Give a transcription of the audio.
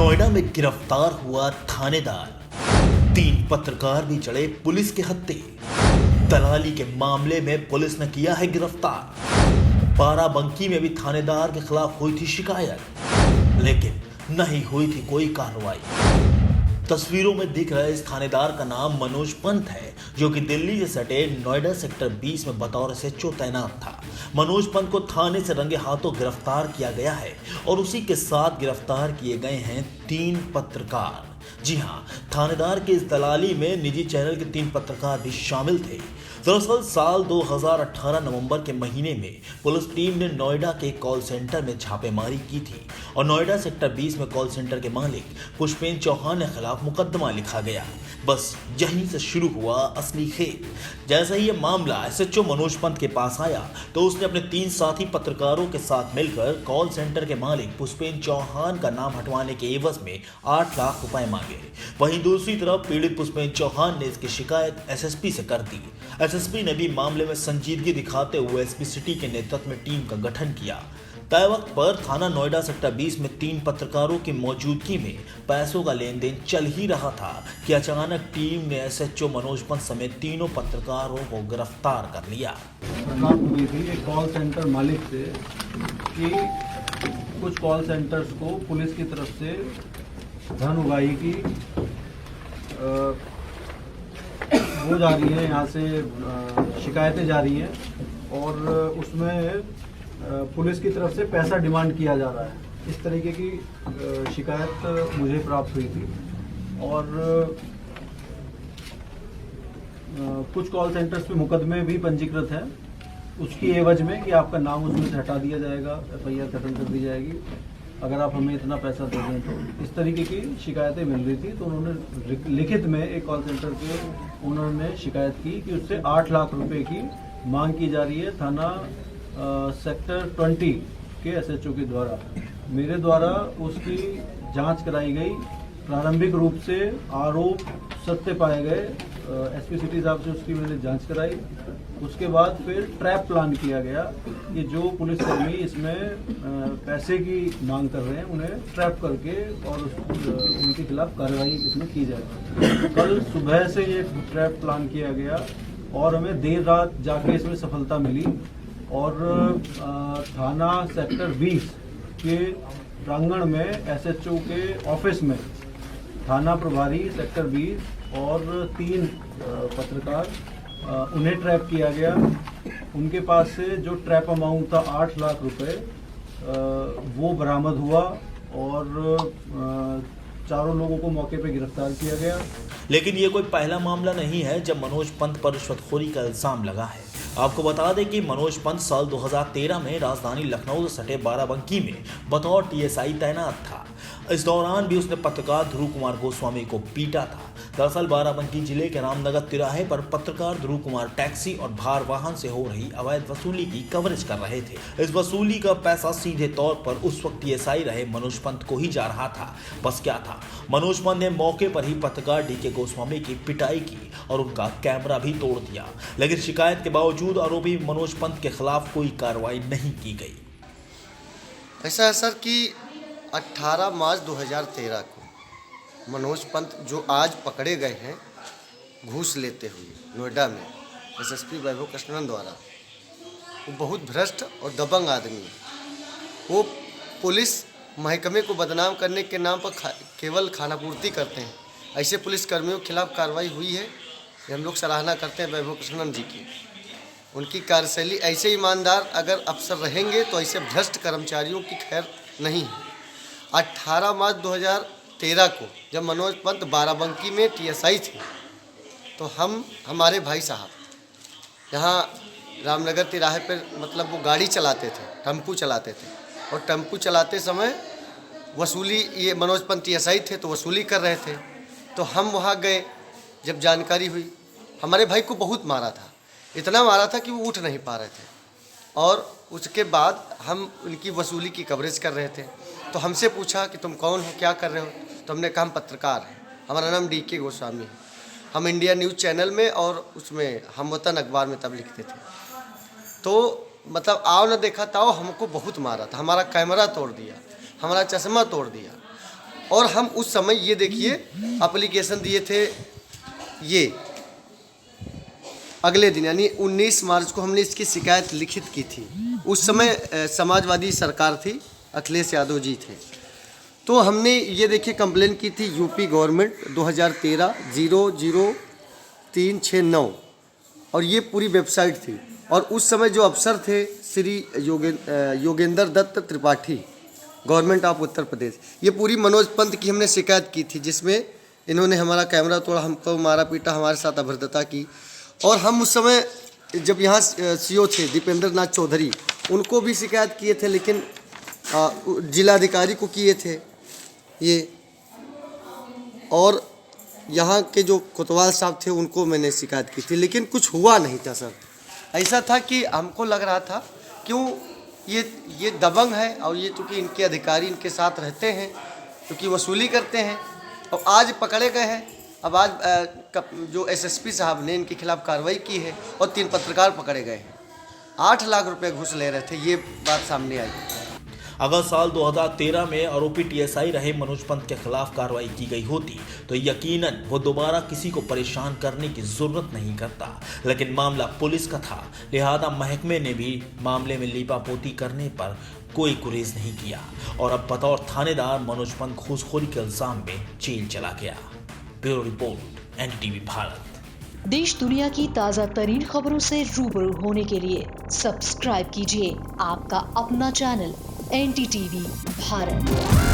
नोएडा में गिरफ्तार हुआ थानेदार, 3 पत्रकार भी चढ़े पुलिस के हत्थे। दलाली के मामले में पुलिस ने किया है गिरफ्तार। बाराबंकी में भी थानेदार के खिलाफ हुई थी शिकायत, लेकिन नहीं हुई थी कोई कार्रवाई। तस्वीरों में दिख रहे इस थानेदार का नाम मनोज पंत है, जो कि दिल्ली से सटे नोएडा सेक्टर 20 में बतौर एसएचओ तैनात था। मनोज पंत को थाने से रंगे हाथों गिरफ्तार किया गया है और उसी के साथ गिरफ्तार किए गए हैं 3 पत्रकार। जी हां, थानेदार की इस दलाली में निजी चैनल के 3 पत्रकार भी शामिल थे। दरअसल साल 2018 नवंबर के महीने में पुलिस टीम ने नोएडा के कॉल सेंटर में छापेमारी की थी और नोएडा सेक्टर 20 में कॉल सेंटर के मालिक पुष्पेंद्र चौहान के खिलाफ मुकदमा लिखा गया। बस यहीं से शुरू हुआ असली खेल। जैसे ही ये मामला एसएचओ मनोज पंत के पास आया तो उसने अपने 3 साथी पत्रकारों के साथ मिलकर कॉल सेंटर के मालिक पुष्पेंद्र चौहान का नाम हटवाने के एवज में 8 लाख रुपए मांगे। वहीं दूसरी तरफ पीड़ित पुष्पेंद्र चौहान ने इसकी शिकायत एसएसपी से कर दी। एसएसपी ने भी मामले में संजीदगी दिखाते हुए एसपी सिटी के नेतृत्व में टीम का गठन किया। तय वक्त पर थाना नोएडा सेक्टर 20 में 3 पत्रकारों की मौजूदगी में पैसों का लेन देन चल ही रहा था कि अचानक टीम ने एसएचओ मनोज पंत समेत तीनों पत्रकारों को गिरफ्तार कर लिया। हुई थी एक कॉल सेंटर मालिक से कि कुछ कॉल सेंटर्स को पुलिस की तरफ से धन उगाही की वो जा रही है, यहाँ से शिकायतें जा रही हैं और उसमें पुलिस की तरफ से पैसा डिमांड किया जा रहा है। इस तरीके की शिकायत मुझे प्राप्त हुई थी और कुछ कॉल सेंटर्स पे मुकदमे भी पंजीकृत हैं उसकी एवज में कि आपका नाम उसमें से हटा दिया जाएगा, एफआईआर खत्म कर दी जाएगी अगर आप हमें इतना पैसा दे दें। तो इस तरीके की शिकायतें मिल रही थी, तो उन्होंने लिखित में एक कॉल सेंटर के उन्होंने शिकायत की कि उससे 8 लाख रुपए की मांग की जा रही है थाना सेक्टर 20 के एसएचओ के द्वारा। मेरे द्वारा उसकी जांच कराई गई। प्रारंभिक रूप से आरोप सत्य पाए गए। एसपी सिटी साहब से उसकी मैंने जांच कराई। उसके बाद फिर ट्रैप प्लान किया गया कि जो पुलिसकर्मी इसमें पैसे की मांग कर रहे हैं उन्हें ट्रैप करके और उनके खिलाफ कार्रवाई इसमें की जाए। कल सुबह से ये ट्रैप प्लान किया गया और हमें देर रात जाके इसमें सफलता मिली और थाना सेक्टर 20 के प्रांगण में एसएचओ के ऑफिस में थाना प्रभारी सेक्टर 20 और 3 पत्रकार उन्हें ट्रैप किया गया। उनके पास से जो ट्रैप अमाउंट था 8 लाख रुपए वो बरामद हुआ और चारों लोगों को मौके पे गिरफ्तार किया गया। लेकिन ये कोई पहला मामला नहीं है जब मनोज पंत पर रिश्वतखोरी का इल्जाम लगा है। आपको बता दें कि मनोज पंत साल 2013 में राजधानी लखनऊ से सटे बाराबंकी में बतौर टीएसआई तैनात था। इस दौरान भी उसने पत्रकार ध्रुव कुमार गोस्वामी को पीटा था। दरअसल बाराबंकी जिले के रामनगर तिराहे पर पत्रकार ध्रुव कुमार टैक्सी और भार वाहन से हो रही अवैध वसूली की कवरेज कर रहे थे। इस वसूली का पैसा सीधे तौर पर उस वक्त टीएसआई रहे मनोज पंत को ही जा रहा था। बस क्या था, मनोज पंत ने मौके पर ही पत्रकार डीके गोस्वामी की पिटाई की और उनका कैमरा भी तोड़ दिया। लेकिन शिकायत के बावजूद आरोपी मनोज पंत के खिलाफ कोई कार्रवाई नहीं की गई। ऐसा है सर कि 18 मार्च 2013 को मनोज पंत जो आज पकड़े गए हैं घूस लेते हुए नोएडा में एसएसपी वैभव कृष्णन द्वारा, वो बहुत भ्रष्ट और दबंग आदमी है। वो पुलिस महकमे को बदनाम करने के नाम पर केवल खानापूर्ति करते हैं। ऐसे पुलिस कर्मियों के खिलाफ कार्रवाई हुई है, ये हम लोग सराहना करते हैं वैभव कृष्णन जी की। उनकी कार्यशैली, ऐसे ईमानदार अगर अफसर रहेंगे तो ऐसे भ्रष्ट कर्मचारियों की खैर नहीं है। 18 मार्च 2013 को जब मनोज पंत बाराबंकी में टीएसआई थे तो हमारे भाई साहब यहाँ रामनगर तिराहे पर मतलब वो गाड़ी चलाते थे, टेम्पू चलाते थे और टेम्पू चलाते समय वसूली, ये मनोज पंत टीएसआई थे तो वसूली कर रहे थे। तो हम वहाँ गए, जब जानकारी हुई, हमारे भाई को बहुत मारा था, इतना मारा था कि वो उठ नहीं पा रहे थे और उसके बाद हम उनकी वसूली की कवरेज कर रहे थे। तो हमसे पूछा कि तुम कौन हो, क्या कर रहे हो? तो हमने कहा हम पत्रकार हैं, हमारा नाम डीके गोस्वामी है, हम इंडिया न्यूज़ चैनल में और उसमें हम वतन अखबार में तब लिखते थे। तो मतलब आओ ना देखा ताओ हमको बहुत मारा था, हमारा कैमरा तोड़ दिया, हमारा चश्मा तोड़ दिया। और हम उस समय ये देखिए एप्लीकेशन दिए थे, ये अगले दिन यानी 19 मार्च को हमने इसकी शिकायत लिखित की थी। उस समय समाजवादी सरकार थी, अखिलेश यादव जी थे। तो हमने ये देखिए कंप्लेन की थी यूपी गवर्नमेंट 2013 00369 और ये पूरी वेबसाइट थी। और उस समय जो अफसर थे श्री योगेंद्र दत्त त्रिपाठी, गवर्नमेंट ऑफ उत्तर प्रदेश, ये पूरी मनोज पंत की हमने शिकायत की थी, जिसमें इन्होंने हमारा कैमरा तोड़ा, हमको मारा पीटा, हमारे साथ अभद्रता की। और हम उस समय जब यहाँ सीओ थे दीपेंद्र नाथ चौधरी, उनको भी शिकायत किए थे, लेकिन जिलाधिकारी को किए थे ये, और यहाँ के जो कोतवाल साहब थे उनको मैंने शिकायत की थी, लेकिन कुछ हुआ नहीं था सर। ऐसा था कि हमको लग रहा था क्यों ये दबंग है, और ये चूँकि इनके अधिकारी इनके साथ रहते हैं, क्योंकि वसूली करते हैं, और आज पकड़े गए हैं। अब आज जो एसएसपी साहब ने इनके खिलाफ कार्रवाई की है और 3 पत्रकार पकड़े गए हैं। 8 लाख रुपए घूस ले रहे थे, ये बात सामने आई। अगर साल 2013 में आरोपी टीएसआई रहे मनोज पंत के खिलाफ कार्रवाई की गई होती तो यकीनन वो दोबारा किसी को परेशान करने की जरूरत नहीं करता, लेकिन मामला पुलिस का था, लिहाजा महकमे ने भी मामले में लीपापोती करने पर कोई गुरेज नहीं किया और अब बतौर थानेदार मनोज पंत घूसखोरी के इल्जाम में जेल चला गया। Bureau report, NDTV Bharat. देश दुनिया की ताज़ा तरीन खबरों से रूबरू होने के लिए सब्सक्राइब कीजिए आपका अपना चैनल एनडीटीवी भारत।